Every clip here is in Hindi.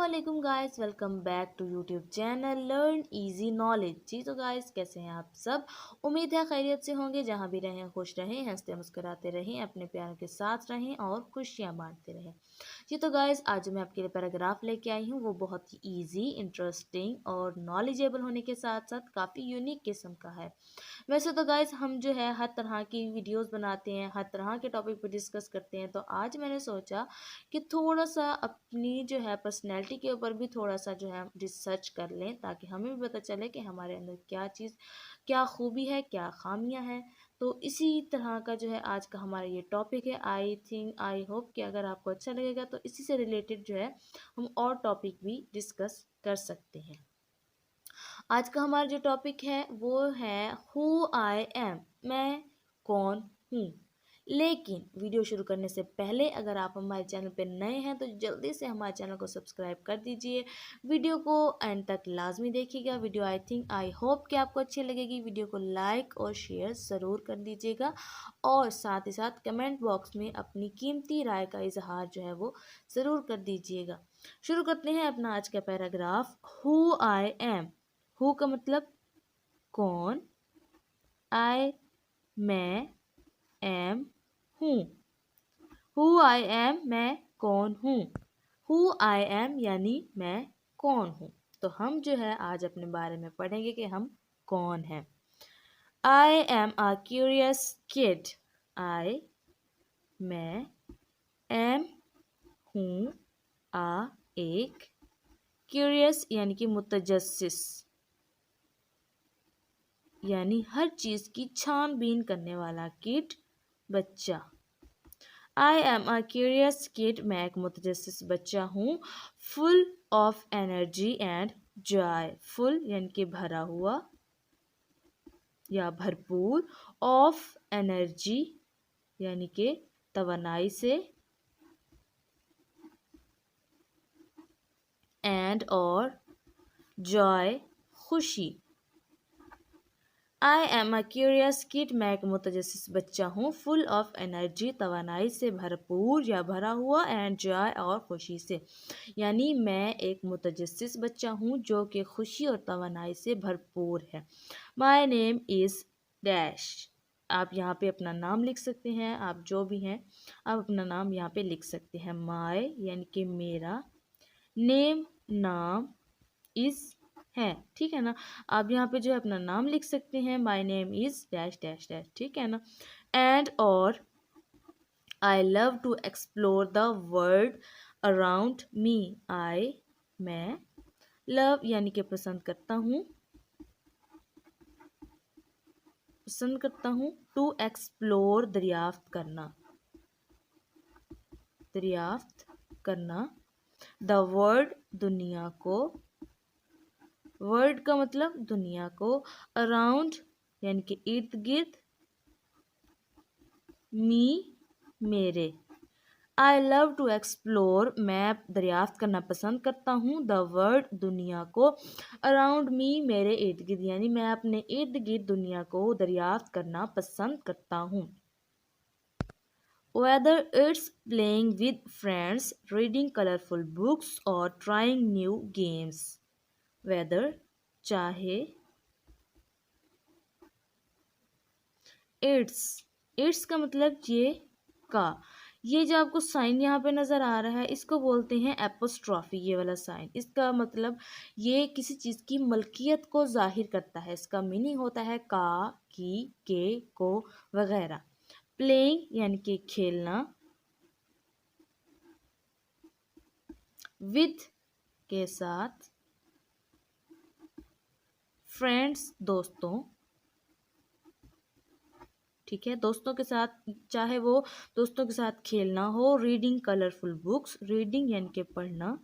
वालेकुम guys, welcome back to YouTube channel learn easy knowledge. जी तो गाइस, कैसे हैं आप सब? उम्मीद है खैरियत से होंगे। जहाँ भी रहें खुश रहें, हंसते मुस्कुराते रहें, अपने प्यार के साथ रहें और खुशियाँ बांटते रहें। जी तो गाइस, आज जो मैं आपके लिए पैराग्राफ लेके आई हूँ वो बहुत ही ईजी, इंटरेस्टिंग और नॉलेजेबल होने के साथ साथ काफ़ी यूनिक किस्म का है। वैसे तो गाइस, हम जो है हर तरह की वीडियोस बनाते हैं, हर तरह के टॉपिक पर डिस्कस करते हैं। तो आज मैंने सोचा कि थोड़ा सा अपनी जो है पर्सनैलिटी के ऊपर भी थोड़ा सा जो है रिसर्च कर लें, ताकि हमें भी पता चले कि हमारे अंदर क्या चीज़, क्या खूबी है, क्या खामियां हैं। तो इसी तरह का जो है आज का हमारा ये टॉपिक है। आई होप कि अगर आपको अच्छा लगेगा तो इसी से रिलेटेड जो है हम और टॉपिक भी डिस्कस कर सकते हैं। आज का हमारा जो टॉपिक है वो है हु आई एम, मैं कौन हूँ। लेकिन वीडियो शुरू करने से पहले अगर आप हमारे चैनल पर नए हैं तो जल्दी से हमारे चैनल को सब्सक्राइब कर दीजिए। वीडियो को एंड तक लाजमी देखिएगा। वीडियो आई होप कि आपको अच्छी लगेगी। वीडियो को लाइक और शेयर ज़रूर कर दीजिएगा और साथ ही साथ कमेंट बॉक्स में अपनी कीमती राय का इजहार जो है वो ज़रूर कर दीजिएगा। शुरू करते हैं अपना आज का paragraph. Who I am. Who का मतलब कौन, आई मैं, एम हूँ। हु आई एम, मैं कौन हूँ। हु आई एम यानी मैं कौन हूँ। तो हम जो है आज अपने बारे में पढ़ेंगे कि हम कौन हैं। I am a curious kid. I मैं, एम हूँ, आ एक, क्यूरियस यानी कि मुतजस्सिस यानी हर चीज़ की छानबीन करने वाला, किड बच्चा। आई एम अ क्यूरियस किड, मैं एक मुतजस्सिस बच्चा हूँ। Full of energy and Joy. Full यानी कि भरा हुआ या भरपूर, ऑफ एनर्जी यानी कि तवानाई से, एंड और जॉय खुशी। आई एम अ क्यूरियस किड, मैं एक मुतजस्सिस बच्चा हूँ। फुल ऑफ एनर्जी तवानाई से भरपूर या भरा हुआ, एंड जॉय और खुशी से, यानी मैं एक मुतजस्सिस बच्चा हूँ जो कि खुशी और तवानाई से भरपूर है। माई नेम इज़ डैश। आप यहाँ पे अपना नाम लिख सकते हैं, आप जो भी हैं आप अपना नाम यहाँ पे लिख सकते हैं। माई यानी कि मेरा, नेम नाम, इज़ है, ठीक है ना। आप यहाँ पे जो है अपना नाम लिख सकते हैं। My name is dash dash dash, ठीक है ना। एंड और I love to explore the world around me. I मैं, लव यानी कि पसंद करता हूँ, टू एक्सप्लोर दरियाफ्त करना, द वर्ल्ड दुनिया को, वर्ल्ड का मतलब दुनिया को, अराउंड यानी कि इर्द गिर्द, मी मेरे। आई लव टू एक्सप्लोर, मैं दरियाफ्त करना पसंद करता हूँ, द वर्ल्ड दुनिया को, अराउंड मी मेरे इर्द गिर्द, यानी मैं अपने इर्द गिर्द दुनिया को दरियाफ्त करना पसंद करता हूँ। Whether it's playing with friends, reading colourful books और ट्राइंग न्यू गेम्स। वेदर चाहे, इट्स का मतलब ये का, ये जो आपको साइन यहाँ पे नज़र आ रहा है इसको बोलते हैं एपोस्ट्रॉफी। ये वाला साइन, इसका मतलब ये किसी चीज़ की मलकियत को जाहिर करता है। इसका मीनिंग होता है का, की, के, को वगैरह। प्लेइंग यानी कि खेलना, विद के साथ, फ्रेंड्स दोस्तों, ठीक है, दोस्तों के साथ, चाहे वो दोस्तों के साथ खेलना हो। रीडिंग कलरफुल बुक्स, रीडिंग यानी कि पढ़ना,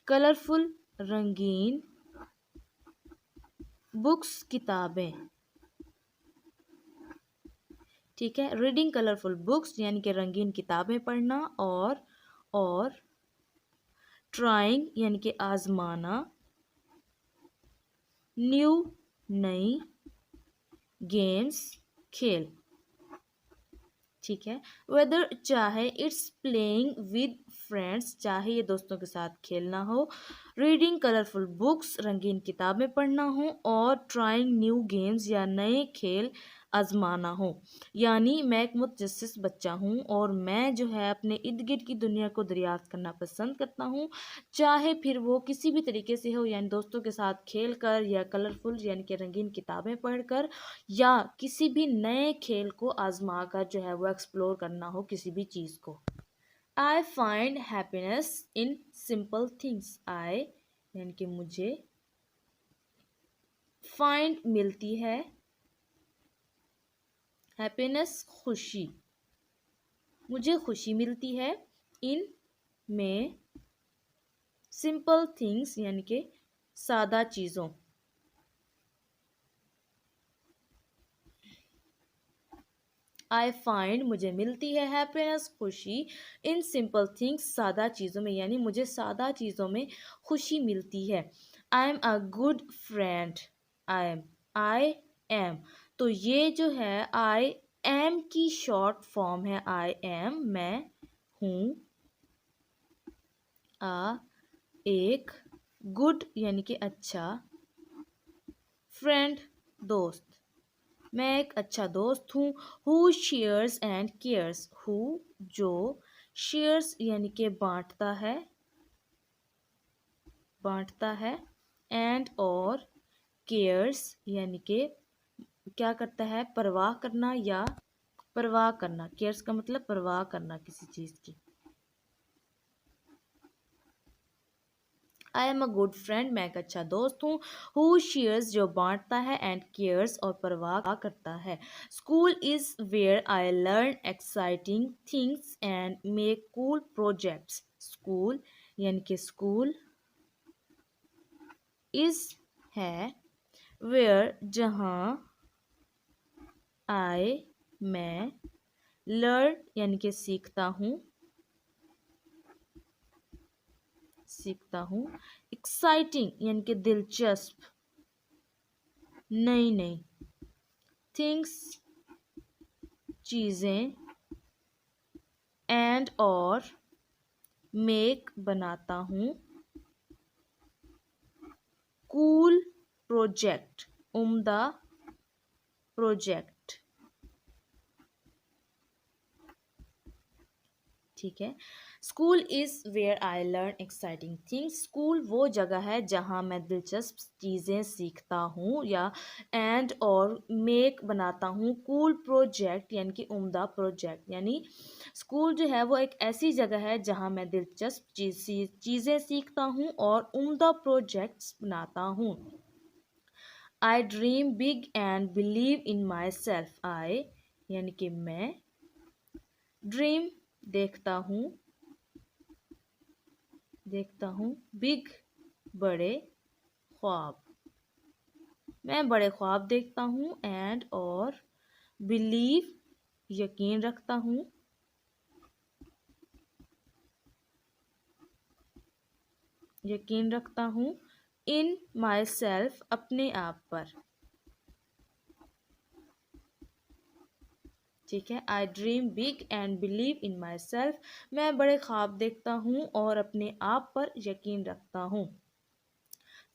कलरफुल रंगीन, बुक्स किताबें, ठीक है। रीडिंग कलरफुल बुक्स यानी कि रंगीन किताबें पढ़ना, और ट्राइंग यानी कि आजमाना, न्यू नई, गेम्स खेल, ठीक है। वेदर चाहे इट्स प्लेइंग विद फ्रेंड्स, चाहे ये दोस्तों के साथ खेलना हो, रीडिंग कलरफुल बुक्स, रंगीन किताबें पढ़ना हो, और ट्राइंग न्यू गेम्स, या नए खेल आजमाना हो। यानी मैं एक मुतजस्सिस बच्चा हूँ और मैं जो है अपने इर्द गिर्द की दुनिया को दरियाफ्त करना पसंद करता हूँ, चाहे फिर वो किसी भी तरीके से हो, यानी दोस्तों के साथ खेल कर, या कलरफुल यानी कि रंगीन किताबें पढ़कर, या किसी भी नए खेल को आजमा कर जो है वो एक्सप्लोर करना हो किसी भी चीज़ को। I find happiness in simple things. I यानी कि मुझे, फाइंड मिलती है, हैप्पीनेस खुशी, मुझे खुशी मिलती है, इन में, सिंपल थिंग्स यानी कि सादा चीज़ों, आई फाइंड मुझे मिलती है हैप्पीनेस खुशी, इन सिंपल थिंग्स सादा चीज़ों में, यानी मुझे सादा चीज़ों में खुशी मिलती है। आई am a good friend. I am, तो ये जो है आई एम की शॉर्ट फॉर्म है। आई एम मैं हूँ, एक, गुड यानी कि अच्छा, फ्रेंड दोस्त, मैं एक अच्छा दोस्त हूँ। Who shares and cares, who जो, शेयर्स यानी कि बांटता है, एंड और केयर्स यानी कि क्या करता है, परवाह करना, या परवाह करना, केयर्स का मतलब परवाह करना किसी चीज़ की। आई एम अ गुड फ्रेंड, मैं एक अच्छा दोस्त हूँ। हु शेयर्स जो बांटता है, एंड केयर्स और परवाह करता है। School is where I learn exciting things and make cool projects. School यानी कि स्कूल, इज है, वेयर जहाँ, आई मैं, लर्न यानी कि सीखता हूँ, एक्साइटिंग यानी कि दिलचस्प, नई नई, थिंग्स चीज़ें, एंड और, मेक बनाता हूँ, कूल प्रोजेक्ट उम्दा प्रोजेक्ट। ठीक है। School is where I learn exciting things, school वो जगह है जहाँ मैं दिलचस्प चीज़ें सीखता हूँ, या एंड और मेक बनाता हूँ कूल प्रोजेक्ट यानी कि उम्दा प्रोजेक्ट। यानी स्कूल जो है वो एक ऐसी जगह है जहाँ मैं दिलचस्प चीज़ें सीखता हूँ और उम्दा प्रोजेक्ट्स बनाता हूँ। I dream big and believe in myself. I यानी कि मैं, ड्रीम देखता हूँ, बिग बड़े, ख्वाब, मैं बड़े ख्वाब देखता हूँ, एंड और, बिलीव यकीन रखता हूँ, इन माई सेल्फ अपने आप पर। ठीक है। आई dream big and believe in my self, मैं बड़े ख्वाब देखता हूँ और अपने आप पर यकीन रखता हूँ।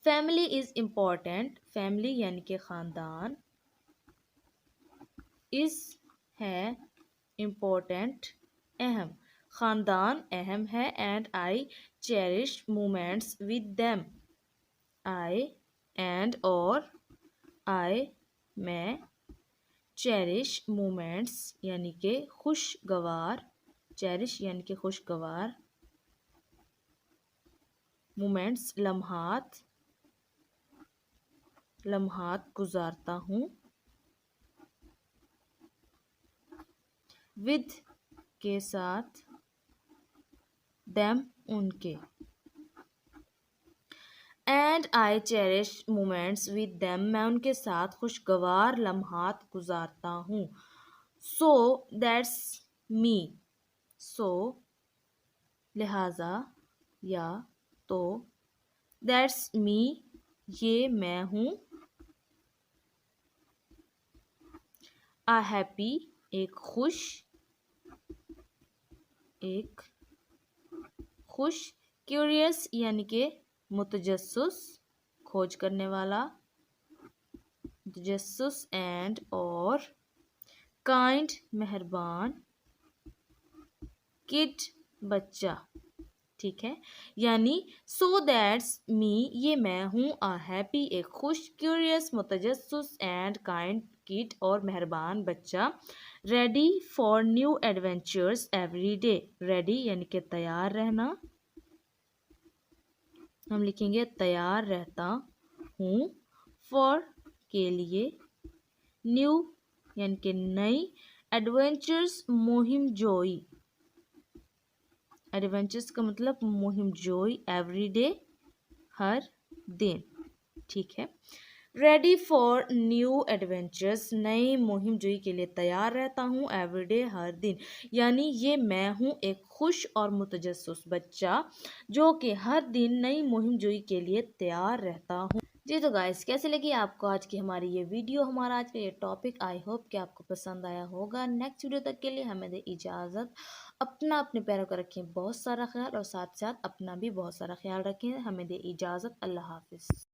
फैमिली इज़ इम्पॉर्टेंट, फैमिली यानी कि ख़ानदान, इज़ है, इम्पोर्टेंट अहम, ख़ानदान अहम है, and I cherish moments with them. I and और, आई मैं, चेरिश मोमेंट्स यानी कि खुशगवार, चेरिश यानी कि खुशगवार, मोमेंट्स लम्हात गुजारता हूँ, विद के साथ, देम उनके, and I cherish moments with them, मैं उनके साथ खुशगवार लम्हात गुजारता हूँ। सो दैट्स मी, सो लिहाजा, या तो, दैट्स मी ये मैं हूँ, आ हैप्पी एक खुश, एक खुश, क्यूरियस यानी कि मुतजस्सुस, खोज करने वाला, मुतजस्सुस, एंड और काइंड मेहरबान, किड बच्चा। ठीक है, यानी सो दैट्स मी ये मैं हूँ, अ हैप्पी एक खुश, क्यूरियस मुतजस्सिस, एंड काइंड किड और मेहरबान बच्चा, ready for new adventures every day. Ready यानी कि तैयार रहना, हम लिखेंगे तैयार रहता हूँ, फॉर के लिए, न्यू यानी कि नई, एडवेंचर्स मुहिम जोई, एडवेंचर्स का मतलब मुहिम जोई, एवरी डे हर दिन। ठीक है, रेडी फॉर न्यू एडवेंचर्स नई मुहिम जोई के लिए तैयार रहता हूँ, एवरीडे हर दिन, यानी ये मैं हूँ एक खुश और मुतजस्सिस बच्चा जो कि हर दिन नई मुहिम जोई के लिए तैयार रहता हूँ। जी तो गाइस, कैसे लगी आपको आज की हमारी ये वीडियो, हमारा आज का ये टॉपिक? आई होप कि आपको पसंद आया होगा। नेक्स्ट वीडियो तक के लिए हमें दे इजाज़त। अपना अपने पैरों का रखें बहुत सारा ख्याल, और साथ साथ अपना भी बहुत सारा ख्याल रखें। हमें दे इजाज़त। अल्लाह हाफिज़।